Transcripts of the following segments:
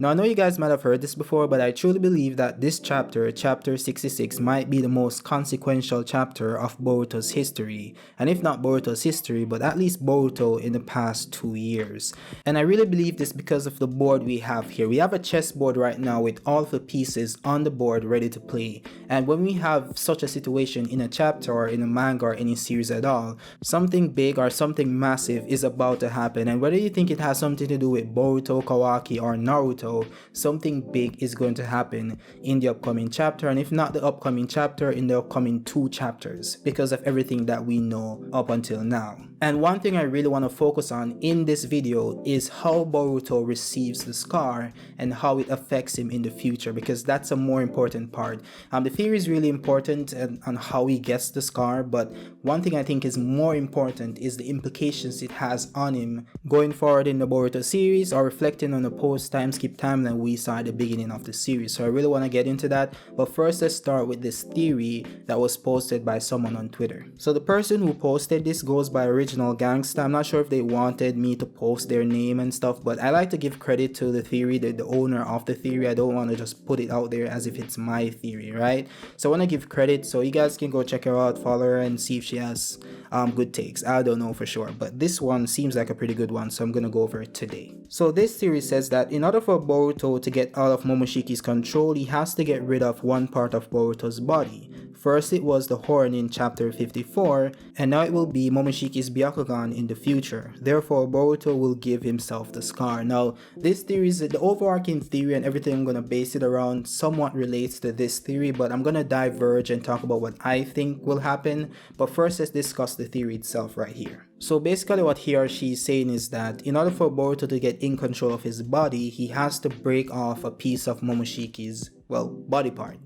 Now I know you guys might have heard this before, but I truly believe that this chapter, chapter 66, might be the most consequential chapter of Boruto's history. And if not Boruto's history, but at least Boruto in the past 2 years. And I really believe this because of the board we have here. We have a chessboard right now with all of the pieces on the board ready to play. And when we have such a situation in a chapter or in a manga or any series at all, something big or something massive is about to happen. And whether you think it has something to do with Boruto, Kawaki, or Naruto, something big is going to happen in the upcoming chapter, and if not the upcoming chapter, in the upcoming 2 chapters, because of everything that we know up until now. And one thing I really want to focus on in this video is how Boruto receives the scar and how it affects him in the future, because that's a more important part. The theory is really important on how he gets the scar, but one thing I think is more important is the implications it has on him going forward in the Boruto series, or reflecting on the post-time skip timeline we saw at the beginning of the series. So I really want to get into that, but first let's start with this theory that was posted by someone on Twitter. So the person who posted this goes by Original Gangsta. I'm not sure if they wanted me to post their name and stuff, but I like to give credit to the theory, the owner of the theory. I don't want to just put it out there as if it's my theory, right? So I want to give credit, so you guys can go check her out, follow her, and see if she has good takes. I don't know for sure, but this one seems like a pretty good one, so I'm gonna go over it today. So this theory says that in order for Boruto to get out of Momoshiki's control, he has to get rid of one part of Boruto's body. First it was the horn in chapter 54, and now it will be Momoshiki's Byakugan in the future. Therefore, Boruto will give himself the scar. Now, this theory is the overarching theory, and everything I'm going to base it around somewhat relates to this theory, but I'm going to diverge and talk about what I think will happen. But first, let's discuss the theory itself right here. So basically what he or she is saying is that in order for Boruto to get in control of his body, he has to break off a piece of Momoshiki's, well, body part,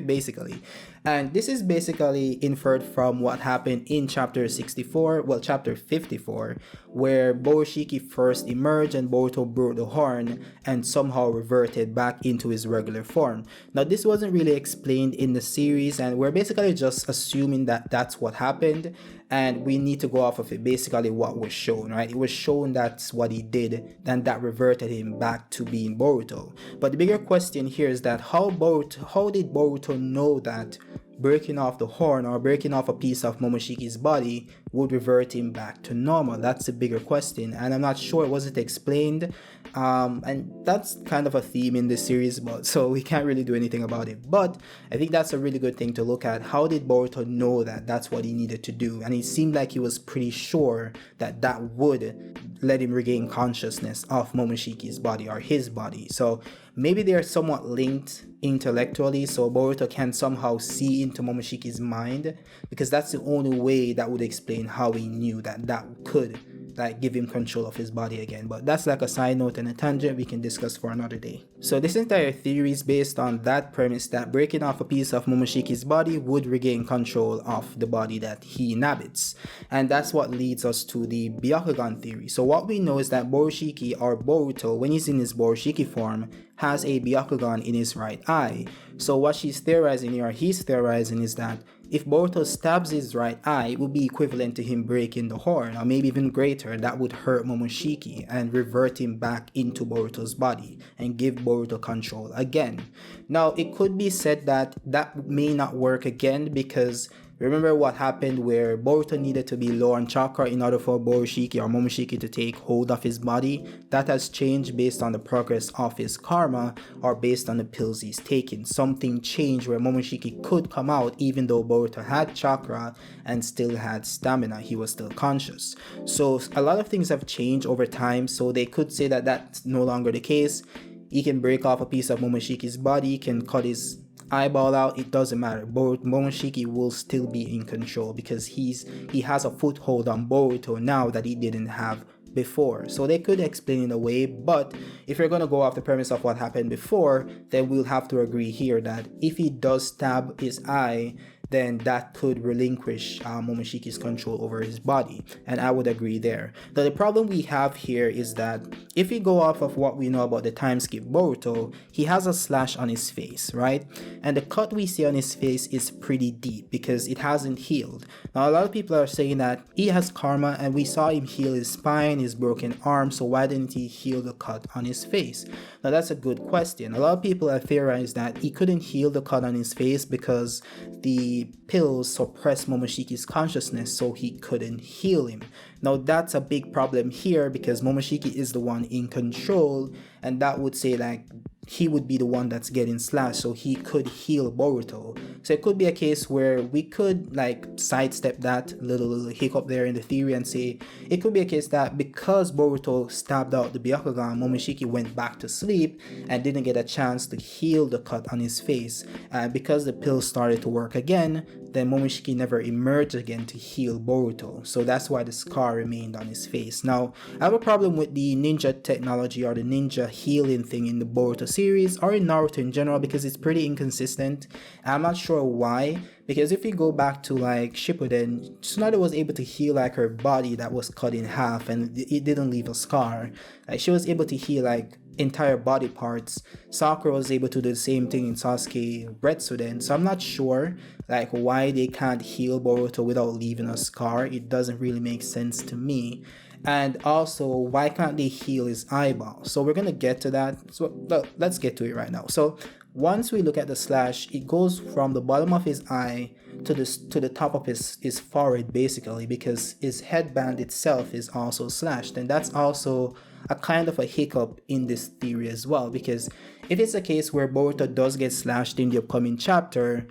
basically. And this is basically inferred from what happened in chapter 64, well, chapter 54, where Borushiki first emerged and Boruto broke the horn and somehow reverted back into his regular form. Now, this wasn't really explained in the series, and we're basically just assuming that that's what happened, and we need to go off of it, basically what was shown, right? It was shown that's what he did, and that reverted him back to being Boruto. But the bigger question here is that how did Boruto know that breaking off the horn or breaking off a piece of Momoshiki's body would revert him back to normal? That's a bigger question, and I'm not sure it wasn't explained, and that's kind of a theme in this series, but so we can't really do anything about it. But I think that's a really good thing to look at. How did Boruto know that that's what he needed to do? And it seemed like he was pretty sure that that would let him regain consciousness of Momoshiki's body or his body. So maybe they are somewhat linked intellectually, so Boruto can somehow see into Momoshiki's mind, because that's the only way that would explain how he knew that that could like give him control of his body again. But that's like a side note and a tangent we can discuss for another day. So this entire theory is based on that premise that breaking off a piece of Momoshiki's body would regain control of the body that he inhabits, and that's what leads us to the Byakugan theory. So what we know is that Borushiki, or Boruto, when he's in his Borushiki form, has a Byakugan in his right eye. So what she's theorizing here, or he's theorizing, is that if Boruto stabs his right eye, it would be equivalent to him breaking the horn, or maybe even greater. That would hurt Momoshiki and revert him back into Boruto's body and give Boruto control again. Now, it could be said that that may not work again, because remember what happened where Boruto needed to be low on chakra in order for Borushiki or Momoshiki to take hold of his body. That has changed based on the progress of his karma, or based on the pills he's taking. Something changed where Momoshiki could come out even though Boruto had chakra and still had stamina. He was still conscious. So a lot of things have changed over time, so they could say that that's no longer the case. He can break off a piece of Momoshiki's body, can cut his eyeball out, it doesn't matter. Momoshiki will still be in control, because he has a foothold on Boruto now that he didn't have before. So they could explain it away, but if you're gonna go off the premise of what happened before, then we'll have to agree here that if he does stab his eye, then that could relinquish Momoshiki's control over his body, and I would agree there. Now the problem we have here is that if we go off of what we know about the time skip Boruto, he has a slash on his face, right? And the cut we see on his face is pretty deep because it hasn't healed. Now a lot of people are saying that he has karma, and we saw him heal his spine, his broken arm, so why didn't he heal the cut on his face? Now that's a good question. A lot of people have theorized that he couldn't heal the cut on his face because the pills suppressed Momoshiki's consciousness, so he couldn't heal him. Now that's a big problem here because Momoshiki is the one in control, and that would say like he would be the one that's getting slashed, so he could heal Boruto. So it could be a case where we could like sidestep that little hiccup there in the theory and say it could be a case that because Boruto stabbed out the Byakugan, Momoshiki went back to sleep and didn't get a chance to heal the cut on his face. And because the pills started to work again, then Momoshiki never emerged again to heal Boruto. So that's why the scar remained on his face. Now, I have a problem with the ninja technology or the ninja healing thing in the Boruto series or in Naruto in general because it's pretty inconsistent. I'm not sure why, because if you go back to like Shippuden, Tsunade was able to heal like her body that was cut in half and it didn't leave a scar. Like she was able to heal like entire body parts. Sakura was able to do the same thing in Sasuke Retsuden, so I'm not sure like why they can't heal Boruto without leaving a scar. It doesn't really make sense to me. And also, why can't they heal his eyeball? So we're gonna get to that. So let's get to it right now. So once we look at the slash, it goes from the bottom of his eye to the top of his forehead basically, because his headband itself is also slashed, and that's also a kind of a hiccup in this theory as well, because if it's a case where Boruto does get slashed in the upcoming chapter,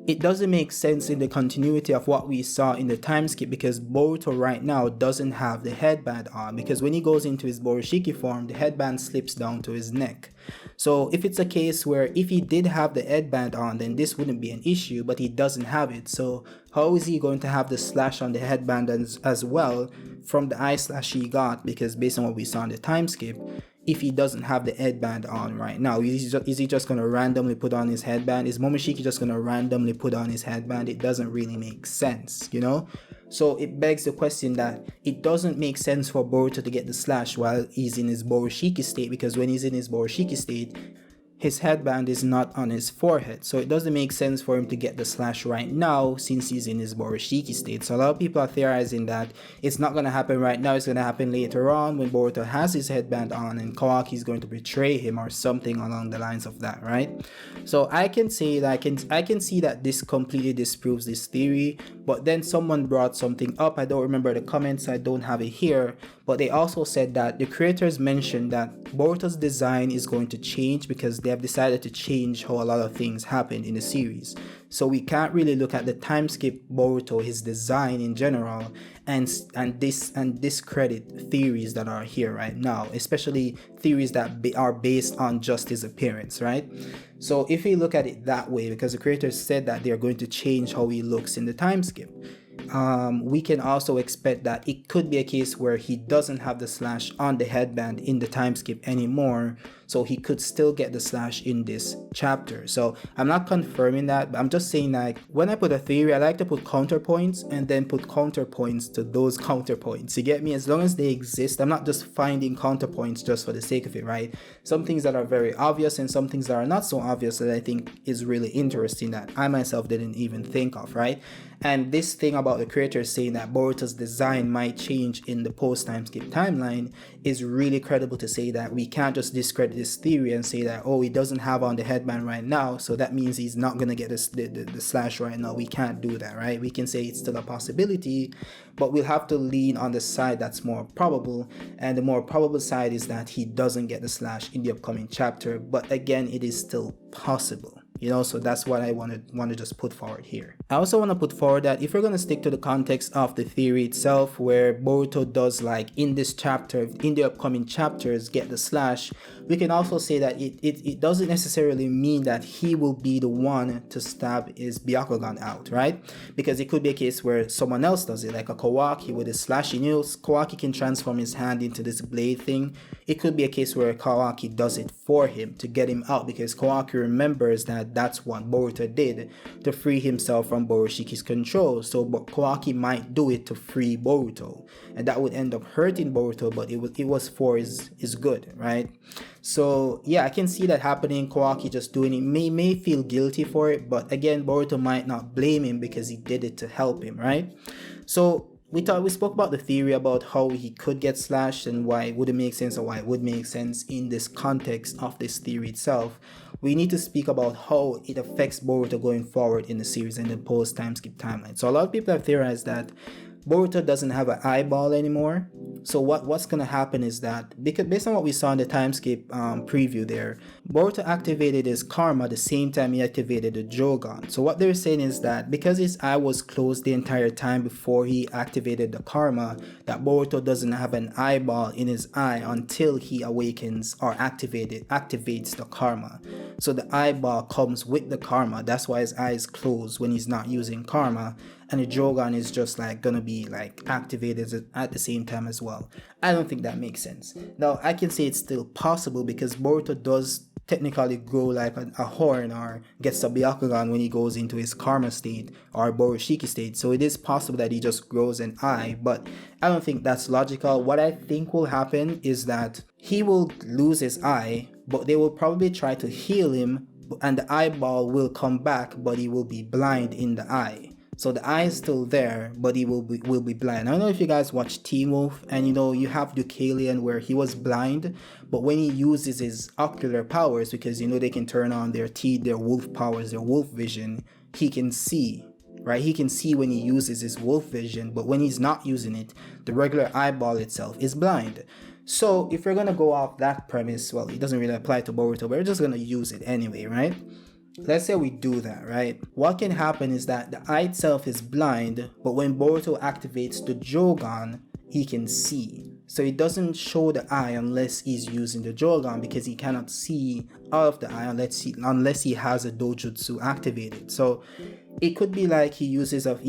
it doesn't make sense in the continuity of what we saw in the time skip, because Boruto right now doesn't have the headband on, because when he goes into his Boroshiki form, the headband slips down to his neck. So if it's a case where if he did have the headband on, then this wouldn't be an issue, but he doesn't have it. So how is he going to have the slash on the headband as well from the eye slash he got? Because based on what we saw in the time skip, if he doesn't have the headband on right now, is he just going to randomly put on his headband? Is Momoshiki just going to randomly put on his headband? It doesn't really make sense, you know? So it begs the question that it doesn't make sense for Boruto to get the slash while he's in his Boroshiki state, because when he's in his Boroshiki state, his headband is not on his forehead. So it doesn't make sense for him to get the slash right now since he's in his Boroshiki state. So a lot of people are theorizing that it's not going to happen right now. It's going to happen later on when Boruto has his headband on and Kawaki is going to betray him or something along the lines of that, right? So I can say that I can see that this completely disproves this theory, but then someone brought something up. I don't remember the comments. I don't have it here, but they also said that the creators mentioned that Boruto's design is going to change because they have decided to change how a lot of things happen in the series. So we can't really look at the time skip Boruto, his design in general, and discredit theories that are here right now, especially theories that are based on just his appearance, right? So if we look at it that way, because the creators said that they are going to change how he looks in the time skip, we can also expect that it could be a case where he doesn't have the slash on the headband in the time skip anymore, so he could still get the slash in this chapter. So I'm not confirming that, but I'm just saying, like, when I put a theory, I like to put counterpoints and then put counterpoints to those counterpoints. You get me? As long as they exist, I'm not just finding counterpoints just for the sake of it, right? Some things that are very obvious and some things that are not so obvious that I think is really interesting that I myself didn't even think of, right? And this thing about the creators saying that Boruto's design might change in the post-time skip timeline is really credible to say that we can't just discredit this theory and say that, oh, he doesn't have on the headband right now, so that means he's not going to get the slash right now. We can't do that, right? We can say it's still a possibility, but we'll have to lean on the side that's more probable, and the more probable side is that he doesn't get the slash in the upcoming chapter, but again, it is still possible. You know, so that's what I want to just put forward here. I also want to put forward that if we're going to stick to the context of the theory itself, where Boruto does, like, in this chapter, in the upcoming chapters, get the slash, we can also say that it doesn't necessarily mean that he will be the one to stab his Byakugan out, right? Because it could be a case where someone else does it, like a Kawaki with his slashing nails. Kawaki can transform his hand into this blade thing. It could be a case where Kawaki does it for him to get him out, because Kawaki remembers that that's what Boruto did to free himself from Boroshiki's control. So Kawaki might do it to free Boruto, and that would end up hurting Boruto, but it was for his good, right? So yeah, I can see that happening. Kawaki just doing it may feel guilty for it, but again, Boruto might not blame him because he did it to help him, right? So we spoke about the theory about how he could get slashed and why it wouldn't make sense, or why it would make sense in this context of this theory itself. We need to speak about how it affects Boruto going forward in the series and the post time skip timeline. So a lot of people have theorized that Boruto doesn't have an eyeball anymore. So what's gonna happen is that, because based on what we saw in the time skip preview there, Boruto activated his karma the same time he activated the Jogan. So what they're saying is that because his eye was closed the entire time before he activated the karma, that Boruto doesn't have an eyeball in his eye until he awakens or activates the karma. So the eyeball comes with the karma. That's why his eye is closed when he's not using karma, and the Jogan is just like gonna be like activated at the same time as well. I don't think that makes sense. Now I can say it's still possible because Boruto does technically grow like a horn or gets a Byakugan when he goes into his karma state or Boroshiki state. So it is possible that he just grows an eye, but I don't think that's logical. What I think will happen is that he will lose his eye, but they will probably try to heal him, and the eyeball will come back, but he will be blind in the eye. So the eye is still there, but he will be blind. I don't know if you guys watch Teen Wolf, and you have Deucalion where he was blind, but when he uses his ocular powers, because they can turn on their teeth, their wolf powers, their wolf vision, he can see, right? He can see when he uses his wolf vision, but when he's not using it, the regular eyeball itself is blind. So if we're gonna go off that premise, well, it doesn't really apply to Boruto, but we're just gonna use it anyway, right? Let's say we do that, right? What can happen is that the eye itself is blind, but when Boruto activates the Jogan, he can see. So it doesn't show the eye unless he's using the Jogan, because he cannot see out of the eye unless he has a dojutsu activated. So it could be like he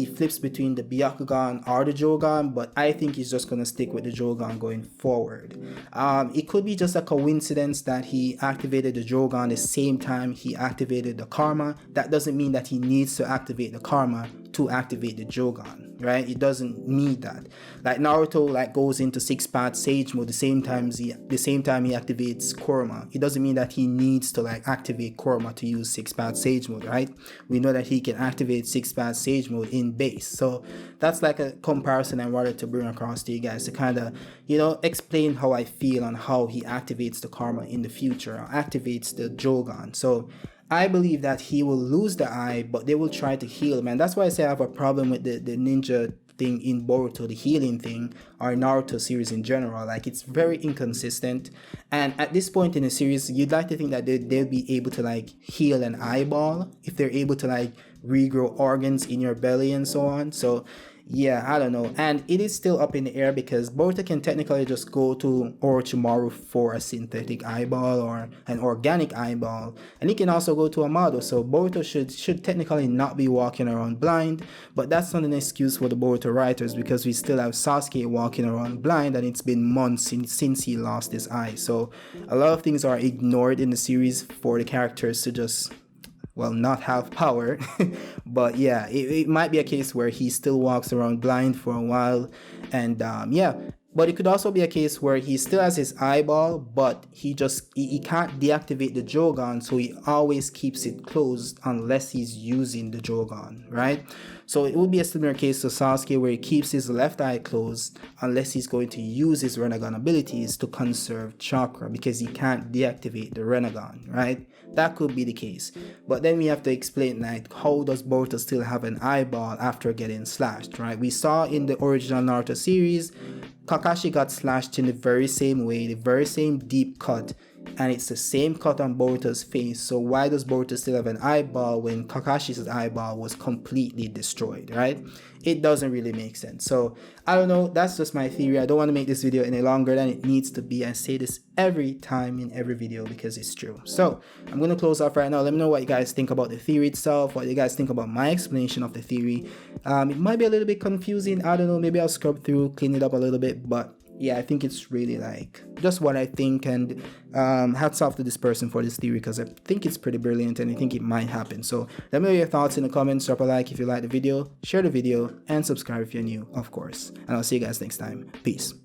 flips between the Byakugan or the Jogan, but I think he's just gonna stick with the Jogan going forward. It could be just a coincidence that he activated the Jogan the same time he activated the Karma. That doesn't mean that he needs to activate the Karma to activate the Jogan, right? It doesn't mean that. Like Naruto goes into 6-path Sage mode the same time he activates Kurama. It doesn't mean that he needs to activate Kurama to use 6-path Sage mode, right? We know that he can activate 6-path Sage mode in base. So that's like a comparison I wanted to bring across to you guys to kind of explain how I feel on how he activates the Karma in the future, or activates the Jogan. So I believe that he will lose the eye, but they will try to heal him. And that's why I say I have a problem with the ninja thing in Boruto, the healing thing, or Naruto series in general. It's very inconsistent. And at this point in the series, you'd like to think that they'll be able to heal an eyeball if they're able to regrow organs in your belly and so on. So yeah, I don't know. And it is still up in the air because Boruto can technically just go to Orochimaru for a synthetic eyeball or an organic eyeball. And he can also go to Amado. So Boruto should technically not be walking around blind. But that's not an excuse for the Boruto writers, because we still have Sasuke walking around blind, and it's been months since he lost his eye. So a lot of things are ignored in the series for the characters to just not have power. But yeah, it might be a case where he still walks around blind for a while, and but it could also be a case where he still has his eyeball, but he can't deactivate the Jogan, so he always keeps it closed unless he's using the Jogan, right? So it would be a similar case to Sasuke, where he keeps his left eye closed unless he's going to use his Rinnegan abilities to conserve chakra, because he can't deactivate the Rinnegan, right? That could be the case. But then we have to explain how does Boruto still have an eyeball after getting slashed, right? We saw in the original Naruto series, Kakashi got slashed in the very same way, the very same deep cut and it's the same cut on Boruto's face. So why does Boruto still have an eyeball when Kakashi's eyeball was completely destroyed, right? It doesn't really make sense. So I don't know, that's just my theory. I don't want to make this video any longer than it needs to be. I say this every time in every video because it's true. So I'm going to close off right now. Let me know what you guys think about the theory itself, what you guys think about my explanation of the theory. It might be a little bit confusing. I don't know, maybe I'll scrub through, clean it up a little bit, but yeah, I think it's really like just what I think, and hats off to this person for this theory because I think it's pretty brilliant and I think it might happen. So let me know your thoughts in the comments, drop a like if you like the video, share the video, and subscribe if you're new, of course. And I'll see you guys next time. Peace.